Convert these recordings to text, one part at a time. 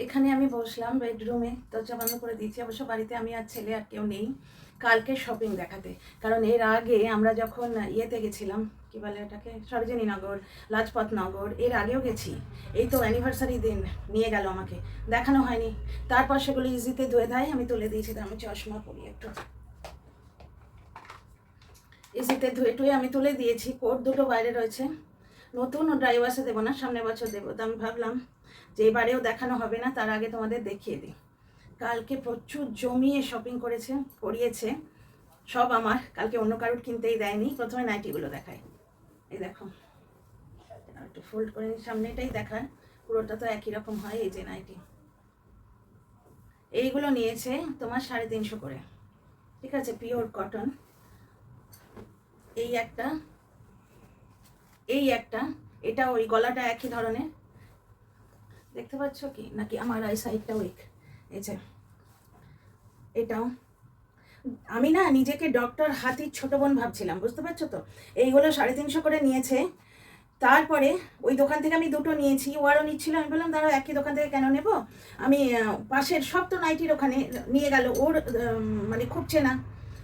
এখানে আমি বসলাম বেডরুমে, দরজা বন্ধ করে দিয়েছি। অবশ্য বাড়িতে আমি আর ছেলে আর কেউ নেই কালকে শপিং দেখাতে। কারণ এর আগে আমরা যখন ইয়েতে গেছিলাম, কি বলে এটাকে, সরোজিনীনগর, লাজপত নগর, এর আগেও গেছি। এই তো অ্যানিভার্সারি দিন নিয়ে গেল আমাকে, দেখানো হয়নি। তারপর সেগুলো ইজিতে ধুয়ে দেয়, আমি তুলে দিয়েছি। আমি চশমা পরি একটু, ইজিতে ধুয়ে টুয়ে আমি তুলে দিয়েছি। কোট দুটো বাইরে রয়েছে, নতুন ও ড্রাইভার্সে দেবো না, সামনের বছর দেবো। তো আমি ভাবলাম যে এবারেও দেখানো হবে না, তার আগে তোমাদের দেখিয়ে দিই। কালকে প্রচুর জমিয়ে শপিং করিয়েছে সব আমার। কালকে অন্য কারোর কিনতেই দেয়নি। প্রথমে নাইটিগুলো দেখায়, এই দেখো, একটু ফোল্ড করে নিই, সামনেটাই দেখায়, পুরোটা তো একই রকম হয়। এই যে নাইটি, এইগুলো নিয়েছে তোমার 350 করে, ঠিক আছে, পিওর কটন। এই একটা, এই একটা, এটা ওই গলাটা একই ধরনের, দেখতে পাচ্ছ কি নাকি আমার এই সাইডটা উইক। এই যে এটাও, আমি না নিজেকে ডক্টর হাতির ছোট বোন ভাবছিলাম, বুঝতে পারছো তো। এইগুলো 350 করে নিয়েছে। তারপরে ওই দোকান থেকে আমি দুটো নিয়েছি, ও আরও নিচ্ছিল। আমি বললাম দাঁড়াও, একই দোকান থেকে কেন নেব আমি, পাশের সব তো নাইটির ওখানে নিয়ে গেল। ওর মানে খুব চেনা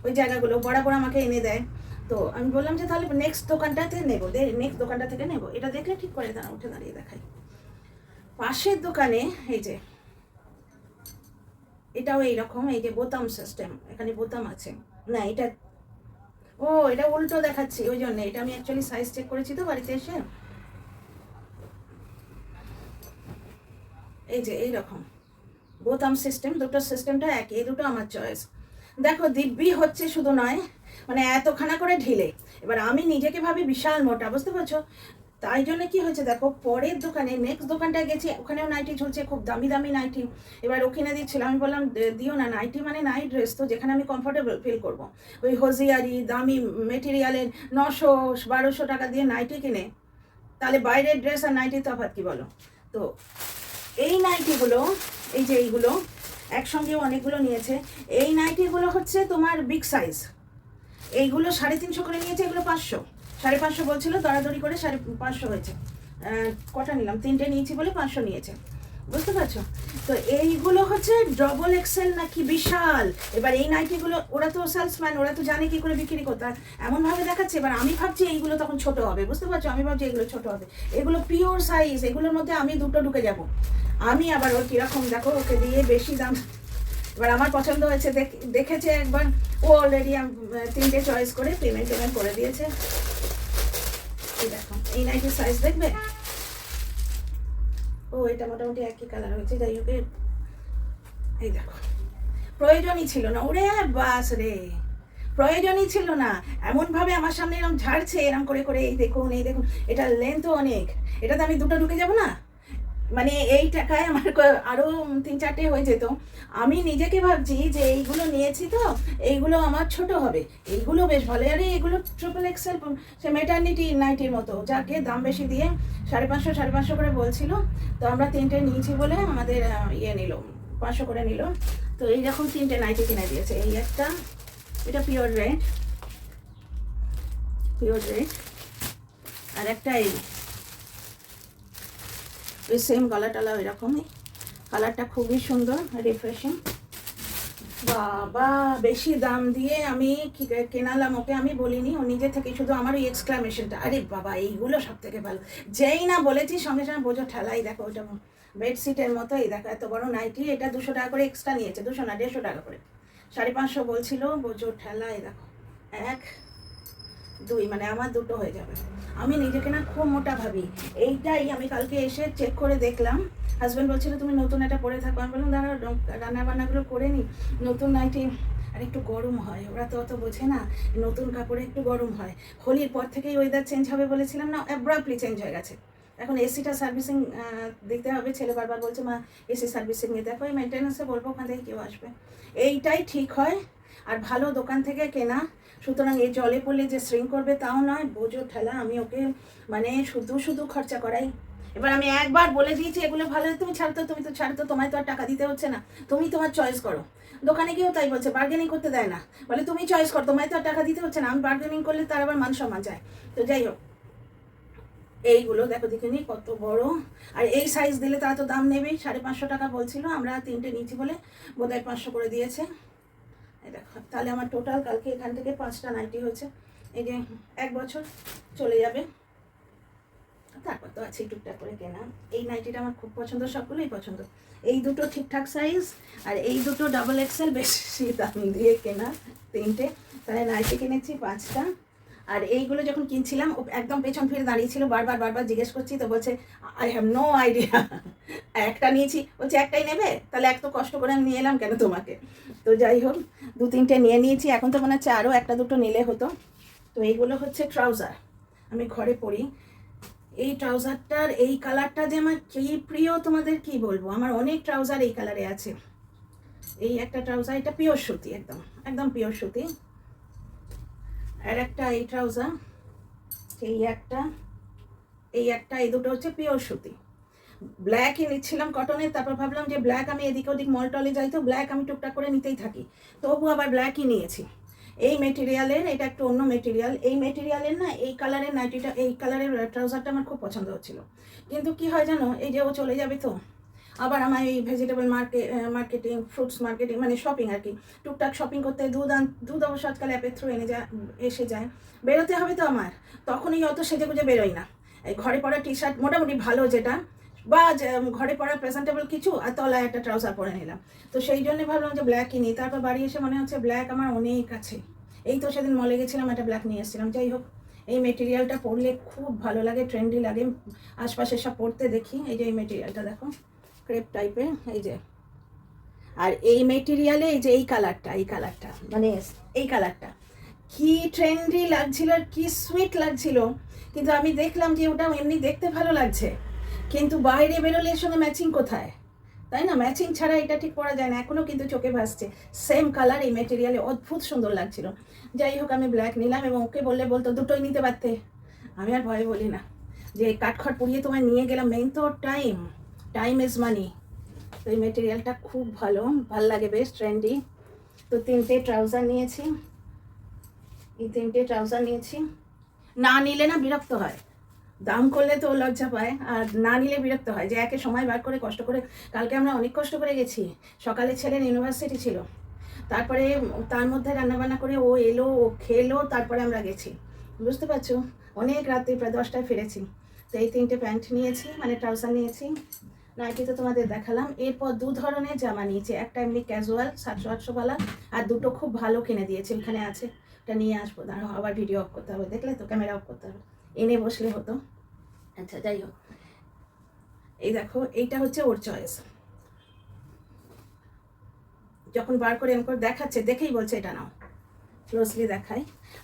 ওই জায়গাগুলো, বরাবর আমাকে এনে দেয়। তো আমি বললাম যে তাহলে নেক্সট দোকানটাতে নেবো, নেক্সট দোকানটা থেকে নেবো। এটা দেখলে ঠিক করে দাঁড়া, উঠে দাঁড়িয়ে দেখাই। পাশের দোকানে এই যে এটাও এইরকম, এই যে বোতাম সিস্টেম, এখানে বোতাম আছে না, এটা ও এটা উল্টো দেখাচ্ছি, ওই জন্য। এটা আমি অ্যাকচুয়ালি সাইজ চেক করেছি তো বাড়িতে এসে। এই যে এইরকম বোতাম সিস্টেম, দুটো সিস্টেমটা একই, এই দুটো আমার চয়েস। দেখো দিব্যি হচ্ছে শুধু নয়, মানে এতখানা করে ঢিলে। এবার আমি নিজেকে ভাবি বিশাল মোটা, বুঝতে পারছো। তাই জন্য কি হয়েছে দেখো, পরের দোকানে নেক্সট দোকানটায় গেছি, ওখানেও নাইটি ঝুলছে, খুব দামি দামি নাইটি। এবার ওখানে দিচ্ছিল, আমি বললাম দিও না, নাইটি মানে নাইট ড্রেস তো, যেখানে আমি কমফোর্টেবল ফিল করবো। ওই হোজিয়ারি দামি মেটেরিয়ালের 900-1200 টাকা দিয়ে নাইটি কিনে, তাহলে বাইরের ড্রেস আর নাইটি তফাৎ কি বলো। তো এই নাইটিগুলো, এই যে এইগুলো একসঙ্গে অনেকগুলো নিয়েছে। এই নাইটিগুলো হচ্ছে তোমার বিগ সাইজ, এইগুলো 350 করে নিয়েছে, এগুলো 500, 550 বলছিল, দরাদরি করে 550 হয়েছে। কটা নিলাম, 3টে নিয়েছি বলে 500 নিয়েছে, বুঝতে পারছো। তো এইগুলো হচ্ছে ডবল এক্সেল নাকি বিশাল। এবার এই নাইটিগুলো, ওরা তো সেলসম্যান, ওরা তো জানে কি করে বিক্রি করতে হয়, এমনভাবে দেখাচ্ছে। এবার আমি ভাবছি এইগুলো তখন ছোট হবে, বুঝতে পারছো, আমি ভাবছি এগুলো ছোট হবে, এগুলো পিওর সাইজ, এগুলোর মধ্যে আমি দুটো ঢুকে যাব। আমি আবার ওর কীরকম দেখো, ওকে দিয়ে বেশি দাম। এবার আমার পছন্দ হয়েছে, দেখেছে একবার, ও অলরেডি 3টে চয়েস করে পেমেন্ট করে দিয়েছে। এই দেখো, এই নাইটির সাইজ দেখবে, ও এটা মোটামুটি একই কালার হয়েছে, যাই হোক। এই দেখো, প্রয়োজনই ছিল না, ওরে বাস রে, প্রয়োজনই ছিল না। এমনভাবে আমার সামনে এরকম ঝাড়ছে, এরকম করে করে, এই দেখুন এই দেখুন, এটার লেন্থও অনেক, এটাতে আমি দুটো ঢুকে যাব না। মানে এই টাকায় আমার আরও 3-4টে হয়ে যেত। আমি নিজেকে ভাবছি যে এইগুলো নিয়েছি তো, এইগুলো আমার ছোট হবে, এইগুলো বেশ ভালো। আরে এগুলো ট্রিপল এক্সেল, সে মেটার্নিটি নাইটির মতো, যাকে দাম বেশি দিয়ে 550 করে বলছিল। তো আমরা 3টে নিয়েছি বলে আমাদের ইয়ে নিল, 500 করে নিল। তো এইরকম 3টে নাইটি কিনে দিয়েছে। এই একটা, এটা পিওর রেড, পিওর রেড, আর একটা এই ওই সেম গলাটালা ওই রকমই, কালারটা খুবই সুন্দর, রিফ্রেশিং। বাবা, বেশি দাম দিয়ে আমি কেনালাম ওকে, আমি বলিনি, ও নিজে থেকে শুধু আমার ওই এক্সক্লামেশনটা, আরে বাবা এইগুলো সব থেকে ভালো। যেই না বলেছি সঙ্গে সঙ্গে বোঝো ঠেলাই। দেখো ওইটা বেডশিটের মতো, এই দেখো এত বড় নাইটি, এটা 200 টাকা করে এক্সট্রা নিয়েছে, 200 না 150 টাকা করে, 550 বলছিল, বোঝো ঠেলাই। দেখো 1 2, মানে আমার দুটো হয়ে যাবে। আমি নিজেকে না খুব মোটা ভাবি। এইটাই আমি কালকে এসে চেক করে দেখলাম। হাজব্যান্ড বলছিল তুমি নতুন একটা পরে থাকো, আমি বললাম দাঁড়া, রান্না বান্নাগুলো করে নিই, নতুন নাইটি আর একটু গরম হয়, ওরা তো অত বোঝে না, নতুন কাপড়ে একটু গরম হয়। হোলির পর থেকেই ওয়েদার চেঞ্জ হবে বলেছিলাম না, অ্যাব্রাপ্টলি চেঞ্জ হয়ে গেছে। এখন এসিটা সার্ভিসিং দিতে হবে, ছেলে বারবার বলছে মা এসি সার্ভিসিং নিয়ে দেখো, ওই মেনটেন্যান্সে বলবো, ওখান থেকে কেউ আসবে। এইটাই ঠিক হয়, আর ভালো দোকান থেকে কেনা। সুতরাং এই জলে পড়লে যে শ্রিঙ্ক করবে তাও নয়, বোঝো ঠেলা। আমি ওকে মানে শুধু শুধু খরচা করাই। এবার আমি একবার বলে দিয়েছি এগুলো ভালো, তুমি ছাড়তো, তুমি তো ছাড়তো, তোমায় তো আর টাকা দিতে হচ্ছে না, তুমি তোমার চয়েস করো। দোকানে গিয়েও তাই বলছে, বার্গেনিং করতে দেয় না, বলে তুমি চয়েস করো, তোমায় তো আর টাকা দিতে হচ্ছে না। আমি বার্গেনিং করলে তার আবার মান সম্মান যায়। তো যাই হোক, এইগুলো দেখো দেখে নি কত বড়, আর এই সাইজ দিলে তারা তো দাম নেবেই, 550 টাকা বলছিল, আমরা 3টে নিয়েছি বলে বোধহয় 500 করে দিয়েছে। এই দেখো, তাহলে আমার টোটাল কালকে এখান থেকে 5টা নাইটি হয়েছে। এই যে 1 বছর চলে যাবে। তারপর তো আছে টুকটাক করে কেনা। এই নাইটিটা আমার খুব পছন্দ, সবগুলোই পছন্দ। এই দুটো ঠিকঠাক সাইজ, আর এই দুটো ডাবল এক্সেল বেশি দাম দিয়ে কেনা 3টে, তাহলে নাইটি কিনেছি 5টা। আর এইগুলো যখন কিনছিলাম ও একদম পেছন ফিরে দাঁড়িয়েছিল, বারবার জিজ্ঞেস করছি, তো বলছে আই হ্যাভ নো আইডিয়া। একটা নিয়েছি, বলছে একটাই নেবে, তাহলে এত কষ্ট করে আমি নিয়ে এলাম কেন তোমাকে। তো যাই হোক, 2-3টে নিয়ে নিয়েছি, এখন তো মনে হচ্ছে আরও 1-2টো নিলে হতো। তো এইগুলো হচ্ছে ট্রাউজার, আমি ঘরে পরি। এই ট্রাউজারটার এই কালারটা যে আমার কি প্রিয় তোমাদের কি বলবো, আমার অনেক ট্রাউজার এই কালারে আছে। এই একটা ট্রাউজার, এটা পিওর সুতি, একদম একদম পিওর সুতি। আর একটা এই ট্রাউজার, এই একটা, এই দুটো হচ্ছে পিওর সুতি। ব্ল্যাকই নিচ্ছিলাম কটনের, তারপর ভাবলাম যে ব্ল্যাক আমি এদিক ওদিক মল টলে যাই, তো ব্ল্যাক আমি টুকটাক করে নিতেই থাকি, তবু আবার ব্ল্যাকই নিয়েছি। এই মেটেরিয়ালের, এটা একটু অন্য মেটেরিয়াল, এই মেটেরিয়ালের না এই কালারের নাইটিটা, এই কালারের ট্রাউজারটা আমার খুব পছন্দ হচ্ছিল। কিন্তু কি হয় জানো, এই যে ও চলে যাবে, তো আবার আমার এই ভেজিটেবল মার্কেটিং, ফ্রুটস মার্কেটিং, মানে শপিং আর কি, টুকটাক শপিং করতে দুধ অবশ্য আজকাল অ্যাপের থ্রু এসে যায়, বেরোতে হবে তো আমার, তখনই অত সেজে গুজে বেরোই না। এই ঘরে পরা টি শার্ট মোটামুটি ভালো যেটা, বা ঘরে পরা প্রেজেন্টেবল কিছু, আর তলায় একটা ট্রাউজার পরে নিলাম। তো সেই জন্য ভাবলাম যে ব্ল্যাক কিনি, তারপর বাড়ি এসে মনে হচ্ছে ব্ল্যাক আমার অনেক আছে। এই তো সেদিন মলে গেছিলাম, একটা ব্ল্যাক নিয়ে এসেছিলাম। যাই হোক, এই মেটেরিয়ালটা পরলে খুব ভালো লাগে, ট্রেন্ডি লাগে, আশপাশে সব পরতে দেখি। এই যে এই মেটেরিয়ালটা দেখো, ক্রেপ টাইপের, এই যে। আর এই মেটেরিয়ালে এই যে এই কালারটা মানে এই কালারটা কি ট্রেন্ডি লাগছিল, আর কি সুইট লাগছিল। কিন্তু আমি দেখলাম যে ওটা এমনি দেখতে ভালো লাগছে, কিন্তু বাইরে বেরোলে এর সঙ্গে ম্যাচিং কোথায়, তাই না? ম্যাচিং ছাড়া এটা ঠিক পরা যায় না। এখনও কিন্তু চোখে ভাসছে, সেম কালার, এই মেটেরিয়ালে অদ্ভুত সুন্দর লাগছিল। যাই হোক, আমি ব্ল্যাক নিলাম, এবং ওকে বলতো দুটোই নিতে পারতে। আমি আর ভয় বলি না, যে কাঠখড় পুড়িয়ে তোমায় নিয়ে গেলাম, মেইন তো টাইম ইজ মানি। তো এই মেটেরিয়ালটা খুব ভাল লাগে, বেশ ট্রেন্ডি। তো 3টে ট্রাউজার নিয়েছি, এই 3টে ট্রাউজার নিয়েছি। না নিলে না বিরক্ত হয়, দাম করলে তো লজ্জা পায়, আর না নিলে বিরক্ত হয়, যে একে সময় বার করে কষ্ট করে। কালকে আমরা অনেক কষ্ট করে গেছি, সকালে ছেলের ইউনিভার্সিটি ছিল, তারপরে তার মধ্যে রান্নাবান্না করে ও এলো, ও খেলো, তারপরে আমরা গেছি, বুঝতে পারছো, অনেক রাত্রে প্রায় 10টায় ফিরেছি। তো এই 3টে প্যান্ট নিয়েছি, মানে ট্রাউজার নিয়েছি। নাইটি তো তোমাদের দেখালাম। এরপর 2 ধরনের জামা নিয়েছি, একটা এমনি ক্যাজুয়াল 700-800 वाला, আর দুটো খুব ভালো কিনে দিয়েছে, ওইখানে আছে, ওটা নিয়ে আসবো। দাঁড়াও, আবার ভিডিও অফ করতে হবে, দেখলে তো ক্যামেরা অফ করতে হবে, এনে বসলে হতো। আচ্ছা, যাই হোক, এই দেখো, এইটা হচ্ছে ওর চয়েস। যখন বার করে এরকম করে দেখাচ্ছে, দেখেই বলছে এটা নাও, ক্লোজলি দেখাই।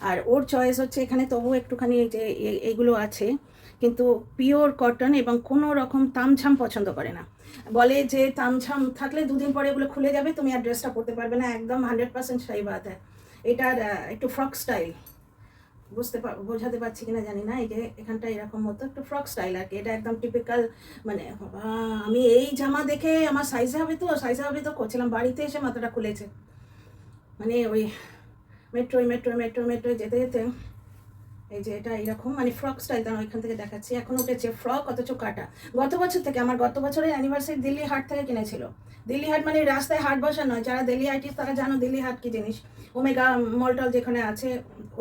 আর ওর চয়েস হচ্ছে এখানে তবু একটুখানি এই যে এইগুলো আছে, কিন্তু পিওর কটন, এবং কোনো রকম তামঝাম পছন্দ করে না। বলে যে তামঝাম থাকলে 2 দিন পরে এগুলো খুলে যাবে, তুমি আর ড্রেসটা পরতে পারবে না, একদম 100% সেই বাত হয়। এটার একটু ফ্রক স্টাইল, বোঝাতে পারছি কিনা জানি না, এই যে এখানটা এরকম মতো একটু ফ্রক স্টাইল আর কি, এটা একদম টিপিক্যাল। মানে বাবা, আমি এই জামা দেখে আমার সাইজে হবে তো করছিলাম, বাড়িতে এসে মাথাটা খুলেছে। মানে ওই মেট্রো যেতে যেতে, এই যে এটা এরকম, মানে ফ্রক স্টাইল, তার ওইখান থেকে দেখাচ্ছি, এখন উঠেছে ফ্রক, অথচ কাটা। গত বছরের অ্যানিভার্সারি দিল্লি হাট থেকে কিনেছিল। দিল্লি হাট মানে রাস্তায় হাট বসা নয়, যারা দিল্লি আইটিস তারা জানো দিল্লি হাট কি জিনিস, ওমেগা মলটল যেখানে আছে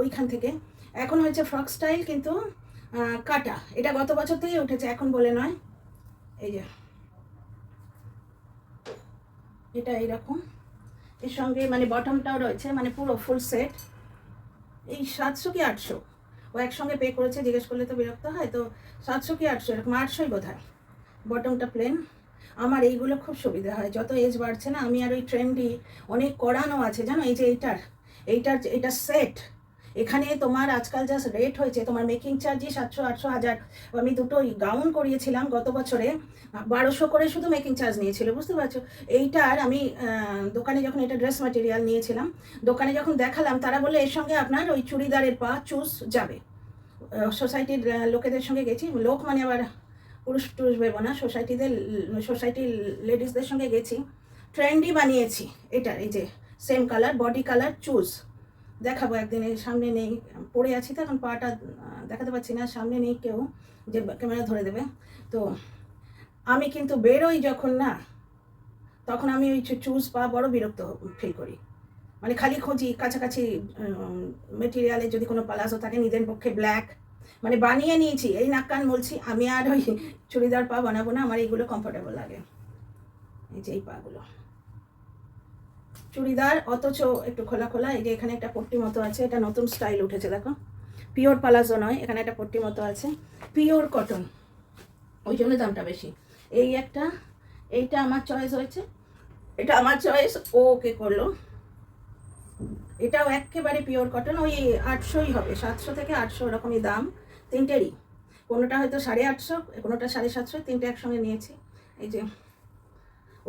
ওইখান থেকে। এখন হয়েছে ফ্রক স্টাইল, কিন্তু কাটা। এটা গত বছর থেকেই উঠেছে, এখন বলে নয়। এই যে এটা এইরকম, এর সঙ্গে মানে বটমটাও রয়েছে, মানে পুরো ফুল সেট। এই 700 কি 800, ও একসঙ্গে পে করেছে, জিজ্ঞেস করলে তো বিরক্ত হয়, তো 700 কি 800, এরকম 800ই বোধ হয়। বটমটা প্লেন। আমার এইগুলো খুব সুবিধা হয়, যত এজ বাড়ছে না, আমি আর ওই ট্রেন্ডি অনেক করানো আছে জানো, এই যে এইটা সেট, এখানে তোমার আজকাল জাস্ট রেট হয়েছে, তোমার মেকিং চার্জই 700-800 1000। আমি দুটো গাউন করিয়েছিলাম গত বছরে, 1200 করে শুধু মেকিং চার্জ নিয়েছিল, বুঝতে পারছো। এইটার আমি দোকানে যখন, এটা ড্রেস ম্যাটেরিয়াল নিয়েছিলাম, দোকানে যখন দেখালাম, তারা বলে এর সঙ্গে আপনার ওই চুড়িদারের পা চুজ যাবে। সোসাইটির লোকেদের সঙ্গে গেছি, লোক মানে আবার পুরুষ ভেবো না, সোসাইটির লেডিসদের সঙ্গে গেছি, ট্রেন্ডি বানিয়েছি। এটা এই যে same colour, body colour choose, দেখাবো একদিন, এর সামনে নেই, পড়ে আছি তো এখন, পাটা দেখাতে পারছি না, সামনে নেই কেউ যে ক্যামেরা ধরে দেবে। তো আমি কিন্তু বেরোই যখন না, তখন আমি ওই চুজ পা বড় বিরক্ত ফিল করি। মানে খালি খুঁজি কাছাকাছি মেটেরিয়ালে যদি কোনো পালাজো থাকে, নিজের পক্ষে ব্ল্যাক, মানে বানিয়ে নিয়েছি, এই নাক কান বলছি আমি, আর ওই চুড়িদার পা বানাবো না, আমার এইগুলো কমফোর্টেবল লাগে। এই যে এই পাগুলো চুড়িদার, অথচ একটু খোলা খোলা। এই যে এখানে একটা পট্টি মতো আছে, এটা নতুন স্টাইল উঠেছে দেখো, পিওর পালাজো নয়, এখানে একটা পট্টি মতো আছে, পিওর কটন, ওই জন্য দামটা বেশি। এই একটা, এইটা আমার চয়েস হয়েছে, এটা আমার চয়েস, ও ওকে করলো। এটাও একেবারে পিওর কটন, ওই 800ই হবে, 700 থেকে 800 এরকমই দাম তিনটেরই। কোনোটা হয়তো 850, কোনোটা 750, তিনটে একসঙ্গে নিয়েছি। এই যে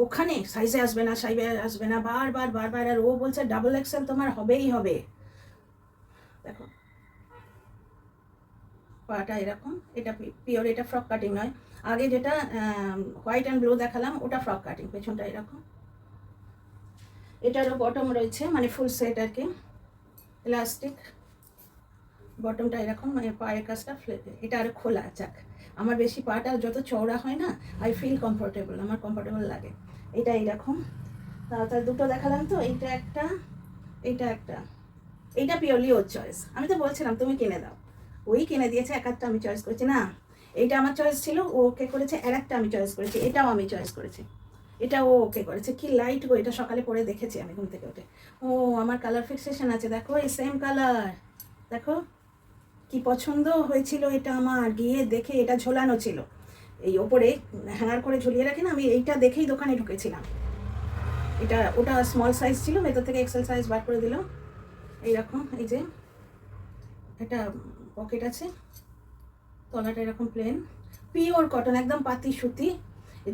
ওখানে সাইজে আসবে না, সাইজে আসবে না, বারবার বারবার, আর ও বলছে ডাবল এক্সেল তোমার হবেই হবে। দেখো পাটা এরকম, এটা পিওর, এটা ফ্রক কাটিং নয়। আগে যেটা হোয়াইট অ্যান্ড ব্লু দেখালাম ওটা ফ্রক কাটিং, পেছনটা এরকম। এটারও বটম রয়েছে, মানে ফুল সেট আর কি, ইলাস্টিক, বটমটা এরকম, মানে পায়ের কাজটা এটা আরও খোলা। যাক, আমার বেশি পাটা যত চওড়া হয় না, আই ফিল কমফোর্টেবল, আমার কমফোর্টেবল লাগে। এটা এইরকম, তার দুটো দেখালাম তো, এইটা একটা, এইটা একটা। এইটা পিওরলি ওর চয়েস, আমি তো বলছিলাম তুমি কিনে দাও, ওই কিনে দিয়েছে, এক একটা আমি চয়েস করেছি না। এইটা আমার চয়েস ছিল, ও ওকে করেছে, আর একটা আমি চয়েস করেছি, এটাও আমি চয়েস করেছি, এটা ও ওকে করেছে। কি লাইট গো, এটা সকালে পরে দেখেছি আমি ঘুম থেকে উঠে। ও আমার কালার ফিক্সেশন আছে, দেখো এই সেম কালার, দেখো কি পছন্দ হয়েছিল এটা আমার, গিয়ে দেখে, এটা ঝোলানো ছিল এই ওপরে, হ্যাঙ্গার করে ঝুলিয়ে রাখি না, আমি এইটা দেখেই দোকানে ঢুকেছিলাম। এটা ওটা স্মল সাইজ ছিল, ভেতর থেকে এক্সেল সাইজ বার করে দিল এইরকম। এই যে এটা পকেট আছে, তলাটা এরকম প্লেন, পিওর কটন, একদম পাতি সুতি,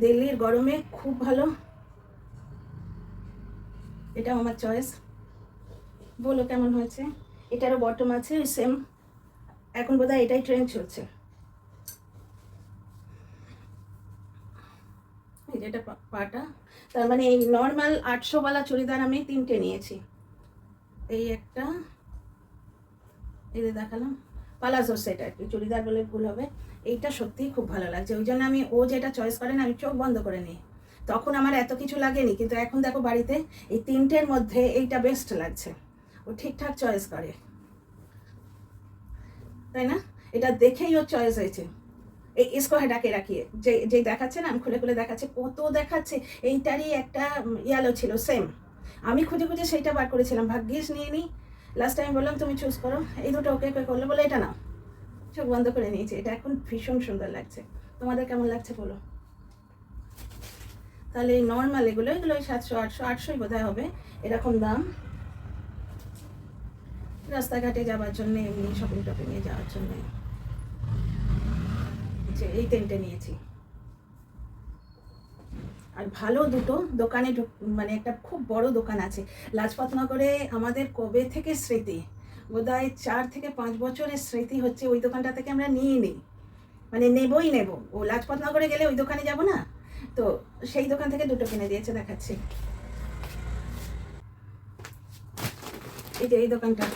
দিল্লির গরমে খুব ভালো। এটাও আমার চয়েস, বলো কেমন হয়েছে। এটারও বটম আছে সেম, এখন বোধহয় এটাই ট্রেন্ড চলছে। এই যে এটা পাটা, তার মানে এই নর্মাল 800 চুড়িদার আমি তিনটে নিয়েছি। এই একটা, এই যে দেখালাম পালাজো সেট আর কি, চুড়িদার বলে ভুল হবে। এইটা সত্যিই খুব ভালো লাগছে, ওই জন্য আমি, ও যেটা চয়েস করেন আমি চোখ বন্ধ করে নিই। তখন আমার এত কিছু লাগেনি, কিন্তু এখন দেখো বাড়িতে এই তিনটের মধ্যে এইটা বেস্ট লাগছে, ও ঠিকঠাক চয়েস করে, তাই না? এটা দেখেই ওর চয়েস হয়েছে। এই ইসকো হেডাকে রাখিয়ে যে যে দেখাচ্ছে না, আমি খুলে খুলে দেখাচ্ছে, কত দেখাচ্ছে। এইটারই একটা ইয়ালো ছিল সেম, আমি খুঁজে খুঁজে সেইটা বার করেছিলাম, ভাগ্যিস নিয়ে নিই। লাস্ট টাইম বললাম তুমি চুজ করো, এই দুটো ওকে করলে, বলে এটা নাও, চোখ বন্ধ করে নিয়েছি। এটা এখন ভীষণ সুন্দর লাগছে, তোমাদের কেমন লাগছে বলো। তাহলে এই নর্মাল এগুলো, এগুলো ওই 700-800 বোধহয় হবে এরকম দাম, রাস্তাঘাটে যাওয়ার জন্য, এমনি শপিং টপিংয়ে যাওয়ার জন্য। এই তিনটে নিয়েছি। আর ভালো দুটো দোকানে মানে একটা খুব বড় দোকান আছে লাজপতনগরে, আমাদের কবে থেকে স্মৃতি, বোধহয় 4 থেকে 5 বছরের স্মৃতি হচ্ছে, ওই দোকানটা থেকে আমরা নিয়ে নিই, মানে নেবই নেব। ও লাজপতনগরে গেলে ওই দোকানে যাব না, তো সেই দোকান থেকে দুটো কিনে দিয়েছে, দেখাচ্ছি। এই যে এই দোকানটা,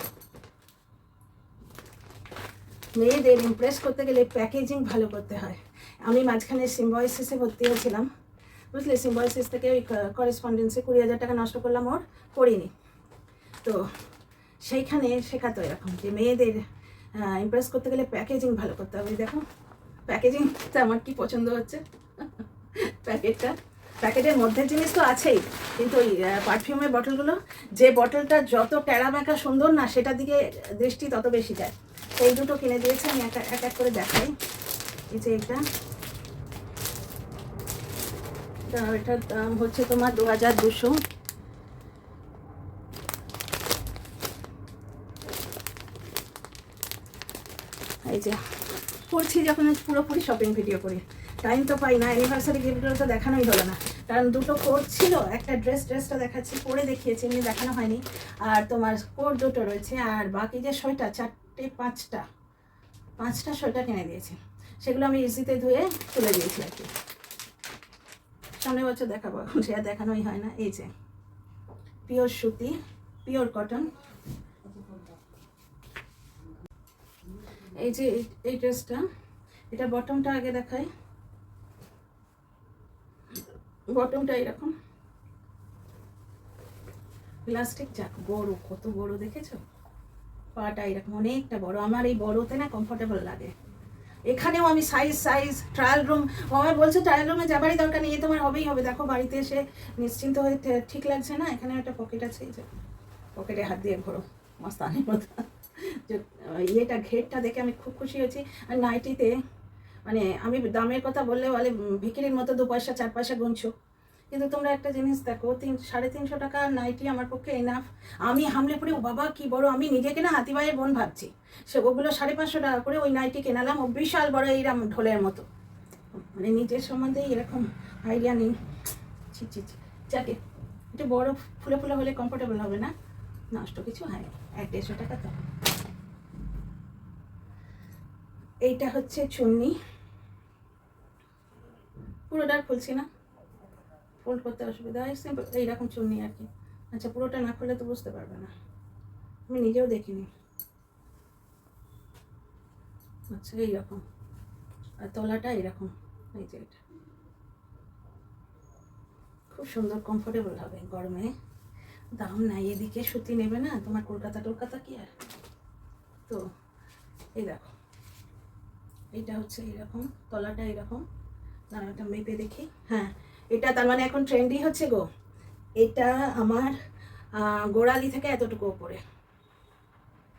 মেয়েদের ইমপ্রেস করতে গেলে প্যাকেজিং ভালো করতে হয়। আমি মাঝখানে সিম্বয়সিসে ভর্তি হয়েছিলাম, বুঝলে, সিম্বয়সিস থেকে ওই করেসপন্ডেন্সে 20,000 টাকা নষ্ট করলাম, ওর করিনি। তো সেইখানে শেখাতো এরকম যে মেয়েদের ইমপ্রেস করতে গেলে প্যাকেজিং ভালো করতে হবে। দেখো প্যাকেজিংটা আমার কি পছন্দ হচ্ছে, প্যাকেটটা, প্যাকেটের মধ্যে জিনিস তো আছেই, কিন্তু ওই পারফিউমের বটলগুলো, যে বটলটা যত টেরা বেঁকা সুন্দর না, সেটার দিকে দৃষ্টি তত বেশি যায়। এই দুটো কিনে দিয়েছে, আমি এক এক করে দেখাই। এই যে এটার দাম হচ্ছে তোমার 2200। এই যে করছি যখন পুরোপুরি শপিং ভিডিও করি, টাইম তো পাই না, অ্যানিভার্সারি গিফটগুলো তো দেখানোই হলো না, কারণ দুটো কোট ছিল, একটা ড্রেসটা দেখাচ্ছি, পরে দেখিয়েছি, এমনি দেখানো হয়নি। আর তোমার কোট দুটো রয়েছে, আর বাকি যে সোয়েটার 5টা সোয়েটার কিনে দিয়েছি, সেগুলো আমি ইজিতে ধুয়ে তুলে দিয়েছি আর কি, সামনের বছর দেখাবো, এখন সে আর দেখানোই হয় না। এই যে পিওর সুতি, পিওর কটন, এই যে এই ড্রেসটা, এটা বটমটা আগে দেখাই। বটমটা এরকম ইলাস্টিক, যাক বড়, কত বড় দেখেছো, পাটা এরকম অনেকটা বড়। আমার এই বড়তে না কমফোর্টেবল লাগে। এখানেও আমি সাইজ ট্রায়াল রুম, আমার বলছে ট্রায়াল রুমে যাবারই দরকার নেই, তোমার হবেই হবে। দেখো বাড়িতে এসে নিশ্চিন্ত হয়ে ঠিক লাগছে না। এখানে একটা পকেট আছে, এই যে পকেটে হাত দিয়ে ঘোরো মস্তানির মতো। যে ইয়েটা ঘেরটা দেখে আমি খুব খুশি হয়েছি। আর নাইটিতে মানে আমি দামের কথা বললে বলে ভিকিরির মতো 2 পয়সা 4 পয়সা গুনছো, কিন্তু তোমরা একটা জিনিস দেখো, 300-350 টাকা নাইটি আমার পক্ষে এনাফ। আমি হামলে পড়ে ও বাবা কি বড়, আমি নিজেকে না হাতিবাইয়ের বোন ভাবছি। সে ওগুলো 550 টাকা করে ওই নাইটি কেনালাম, ও বিশাল বড় এইরকম ঢোলের মতো। মানে নিজের সম্বন্ধে এরকম আইডিয়া নেই। ছি ছি ছি, যাকে একটু বড় ফুলে ফুলে হলে কমফোর্টেবল হবে না, নষ্ট কিছু হয়। 150 টাকা তো। এইটা হচ্ছে চুন্নি, পুরোটা খুলছি না, ফোল্ড করতে অসুবিধা হয়, সিম্পল এইরকম চুন্নি আর কি। আচ্ছা পুরোটা না খুললে তো বুঝতে পারবে না, আমি নিজেও দেখিনি। আচ্ছা এইরকম, আর তলাটা এরকম, এই যে এটা খুব সুন্দর কমফোর্টেবল হবে গরমে। দাম নাই এদিকে, সুতি নেবে না, তোমার কলকাতা কি আর। তো এই দেখো, এইটা হচ্ছে এইরকম, তলাটা এরকম। না এটা মেপে দেখি, হ্যাঁ এটা তার মানে এখন ট্রেন্ডই হচ্ছে গো। এটা আমার গোড়ালি থেকে এতটুকু উপরে,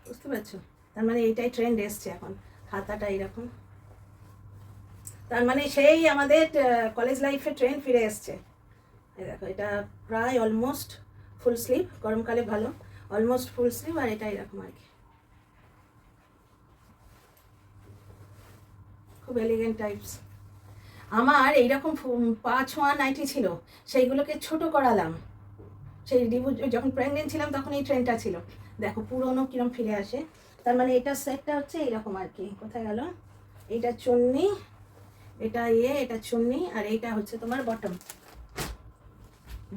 বুঝতে পারছো? তার মানে এইটাই ট্রেন্ড এসছে এখন। হাতাটা এরকম, তার মানে সেই আমাদের কলেজ লাইফে ট্রেন্ড ফিরে এসছে। এই দেখো এটা প্রায় অলমোস্ট ফুল স্লিভ, গরমকালে ভালো অলমোস্ট ফুল স্লিভ। আর এটা এরকম আর কি, খুব এলিগেন্ট টাইপস। আমার এইরকম 5 নাইটি ছিল, সেইগুলোকে ছোট করালাম। সেই যখন প্রেগনেন্ট ছিলাম তখন এই ট্রেন্ডটা ছিল। দেখো পুরোনো কিরম ফিরে আসে। তার মানে এটা সেটটা হচ্ছে এইরকম আর কি। কোথায় গেল, এইটা চুন্নি, এটা এটা চুন্নি, আর এইটা হচ্ছে তোমার বটম।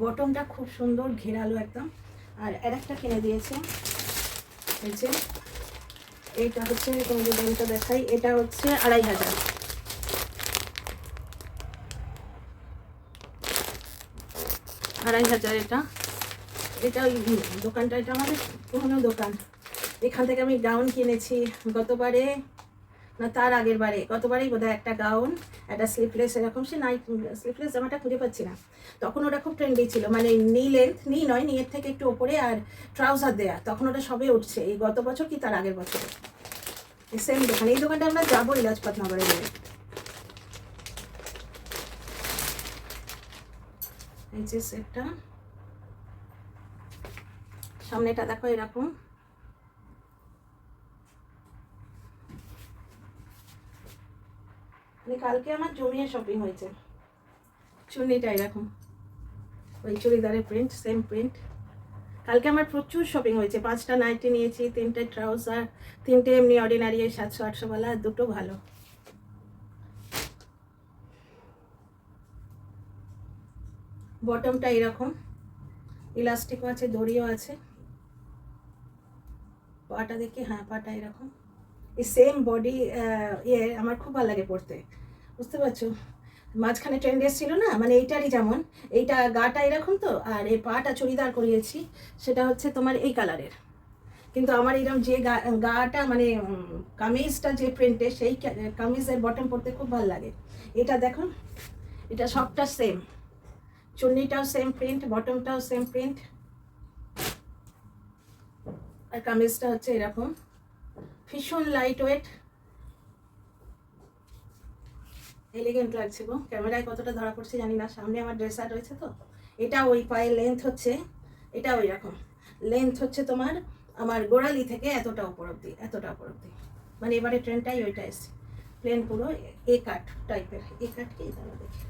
বটমটা খুব সুন্দর ঘেরালো একদম। আর একটা কিনে দিয়েছে, এই যে এইটা হচ্ছে, তোমাদের দামটা দেখাই, এটা হচ্ছে 2500। এটা এটা ওই দোকানটা, এটা আমাদের পুরোনো দোকান। এখান থেকে আমি গাউন কিনেছি গতবারে, না তার আগের বারে, গতবারেই বোধহয় একটা গাউন, একটা স্লিভলেস এরকম। সে নাইট স্লিভলেস জামাটা খুঁজে পাচ্ছি না। তখন ওটা খুব ট্রেন্ডি ছিল, মানে নি লেন্থ, নি নয়, নিয়ের থেকে একটু ওপরে, আর ট্রাউজার দেয়া। তখন ওটা সবে উঠছে, এই গত বছর কি তার আগের বছরে। সেম দোকান, এই দোকানটা আমরা যাবো ইলাজপাত নগরে গেলে। এই যে সেটটা, সামনেটা দেখো এরকম, কালকে আমার জমিয়ে শপিং হয়েছে। চুন্নিটা এরকম, ওই চুড়িদারের প্রিন্ট, সেম প্রিন্ট। কালকে আমার প্রচুর শপিং হয়েছে। 5টা নাইটি নিয়েছি, 3টে ট্রাউজার, 3টে এমনি অর্ডিনারি 700-800 वाला, দুটো ভালো। বটমটা এরকম, ইলাস্টিকও আছে, দড়িও আছে। পাটা দেখি, হ্যাঁ পাটা এরকম, এই সেম বডি। আমার খুব ভালো লাগে পরতে, বুঝতে পারছো? মাঝখানে ট্রেন্ড এসেছিল না, মানে এইটারই যেমন, এইটা গাটা এরকম তো, আর এই পাটা চুড়িদার করিয়েছি, সেটা হচ্ছে তোমার এই কালারের। কিন্তু আমার এরকম যে গাটা মানে কামিজটা যে প্রিন্টে, সেই কামিজের বটম পরতে খুব ভালো লাগে। এটা দেখো, এটা সবটা সেম, চুন্নিটাও সেম প্রিন্ট, বটমটাও সেম প্রিন্ট, আর কামিজটা হচ্ছে এরকম ভীষণ লাইট ওয়েট, এলিগেন্ট লাগছে গো। ক্যামেরায় কতটা ধরা পড়ছে জানি না, সামনে আমার ড্রেসার রয়েছে তো। এটা ওই পায়ের লেন্থ হচ্ছে, এটা ওই রকম লেন্থ হচ্ছে তোমার আমার গোড়ালি থেকে এতটা উপর অব্দি, এতটা উপর অব্দি। মানে এবারে ট্রেনটাই ওইটা এসছে, প্লেন পুরো এ কাট টাইপের। এ কাট কি দাঁড়া দেখি,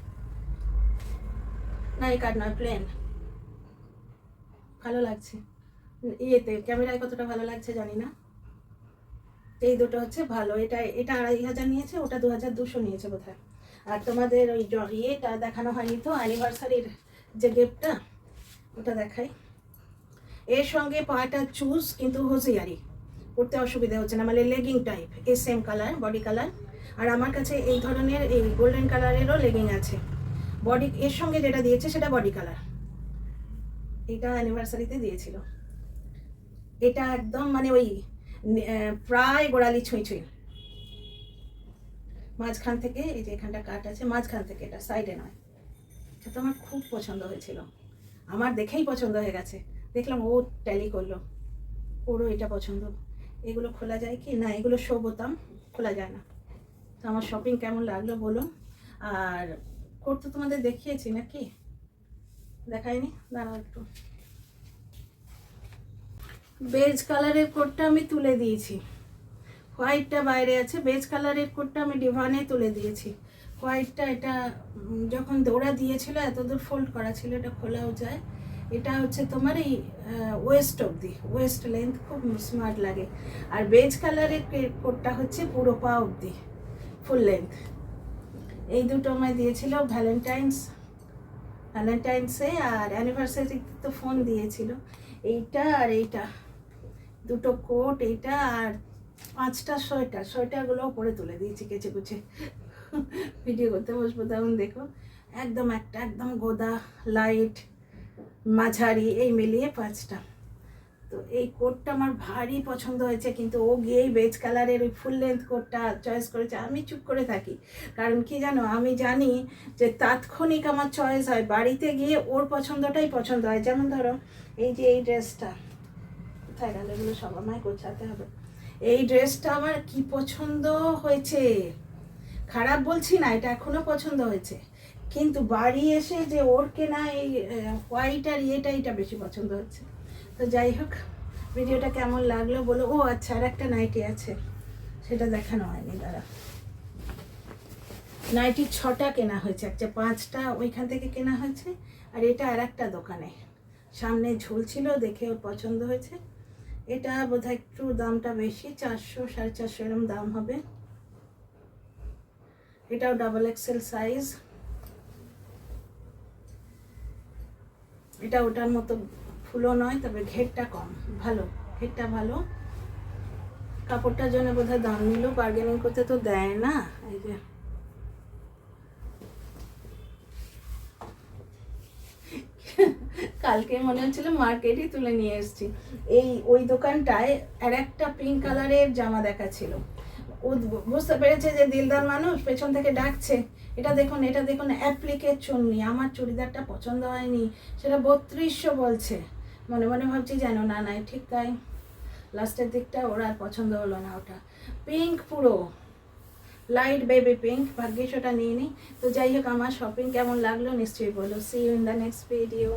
না এ কাট নয়, প্লেন। ভালো লাগছে ইয়েতে, ক্যামেরায় কতটা ভালো লাগছে জানি না। এই দুটো হচ্ছে ভালো। এটা এটা 2500 নিয়েছে, ওটা 2200 নিয়েছে বোধহয়। আর তোমাদের ওই ইয়েটা দেখানো হয়নি তো, অ্যানিভার্সারির যে গিফটটা, ওটা দেখাই। এর সঙ্গে পাটা চুজ, কিন্তু হুঁশিয়ারি, পরতে অসুবিধা হচ্ছে না, মানে লেগিং টাইপ, এই সেম কালার, বডি কালার। আর আমার কাছে এই ধরনের এই গোল্ডেন কালারেরও লেগিং আছে। বডি এর সঙ্গে যেটা দিয়েছে সেটা বডি কালার, এটা অ্যানিভার্সারিতে দিয়েছিল। এটা একদম মানে ওই প্রায় গোড়ালি ছুঁই ছুঁই, মাঝখান থেকে এই যে এখানটা কাট আছে, মাঝখান থেকে, এটা সাইডে নয়। এটা তো আমার খুব পছন্দ হয়েছিল, আমার দেখেই পছন্দ হয়ে গেছে। দেখলাম ও ট্যালি করলো, ওরও এটা পছন্দ। এগুলো খোলা যায় কি না, এগুলো শো বোতাম, খোলা যায় না। তো আমার শপিং কেমন লাগলো বলুন। আর কোট তো তোমাদের দেখিয়েছি নাকি, দেখাইনি, দাঁড়াও একটু। বেজ কালারের কোটটা আমি তুলে দিয়েছি, হোয়াইটটা বাইরে আছে। বেজ কালারের কোটটা আমি ডিভানে তুলে দিয়েছি। হোয়াইটটা এটা যখন দৌড়া দিয়েছিল এতদূর ফোল্ড করা ছিল, এটা খোলাও যায়। এটা হচ্ছে তোমার এই ওয়েস্ট অবধি, ওয়েস্ট লেন্থ, খুব স্মার্ট লাগে। আর বেজ কালারের কোটটা হচ্ছে পুরো পা অবধি, ফুল লেন্থ। এই দুটো আমায় দিয়েছিল ভ্যালেন্টাইন্সে, আর অ্যানিভার্সারিতে তো ফোন দিয়েছিল। এইটা আর এইটা, দুটো কোট, এইটা আর 5টা সোয়েটারগুলোও পরে তুলে দিয়েছি কেচে কুচে। ভিডিও করতে বসবো তখন দেখো। একদম একটা একদম গোদা, লাইট, মাঝারি, এই মিলিয়ে 5টা। তো এই কোটটা আমার ভারী পছন্দ হয়েছে, কিন্তু ও গিয়েই বেজ কালারের ওই ফুল লেন্থ কোটটা চয়েস করেছে। আমি চুপ করে থাকি, কারণ কি জানো, আমি জানি যে তাৎক্ষণিক আমার চয়েস হয়, বাড়িতে গিয়ে ওর পছন্দটাই পছন্দ হয়। যেমন ধরো এই যে এই ড্রেসটা, কোথায় গেল, এগুলো সব আমায় গোছাতে হবে। এই ড্রেসটা আমার কি পছন্দ হয়েছে, খারাপ বলছি না, এটা এখনো পছন্দ হয়েছে, কিন্তু বাড়ি এসে যে ওর কেনা এই হোয়াইট আর এটা বেশি পছন্দ হচ্ছে। তো যাই হোক, ভিডিওটা কেমন লাগলো বলো। ও আচ্ছা, আর একটা নাইটি আছে, সেটা দেখানো হয়নি, দাঁড়া। নাইটি 6টা কেনা হয়েছে, একটা 5টা ওইখান থেকে কেনা হয়েছে, আর এটা আর একটা দোকানে সামনে ঝুলছিল, দেখে ওর পছন্দ হয়েছে। এটা বোধহয় একটু দামটা বেশি, 400 450 এরকম দাম হবে। এটাও ডাবল এক্সেল সাইজ। এটা ওটার মতো ফুলও নয়, তবে ঘেরটা কম, ভালো, ঘেরটা ভালো। কাপড়টার জন্য বোধহয় দাম নিল, বার্গেনিং করতে তো দেয় না। এই যে কালকে মনে হচ্ছিল মার্কেটই তুলে নিয়ে এসেছি। ওই দোকানটায় আর একটা পিঙ্ক কালারের জামা দেখাচ্ছিল। ও বুঝতে পেরেছে যে দিলদার মানুষ, পেছন থেকে ডাকছে, এটা দেখুন এটা দেখুন, অ্যাপ্লিকের চুন্নি। আমার চুড়িদারটা পছন্দ হয়নি, সেটা 3200 বলছে। মনে মনে ভাবছি যেন না নাই, ঠিক তাই। লাস্টের দিকটা ওর আর পছন্দ হলো না, ওটা পিঙ্ক, পুরো লাইট বেবি পিঙ্ক, ভাগ্যিস ওটা নিয়ে নিই। তো যাই হোক, আমার শপিং কেমন লাগলো নিশ্চয়ই বলো। See you in the next video.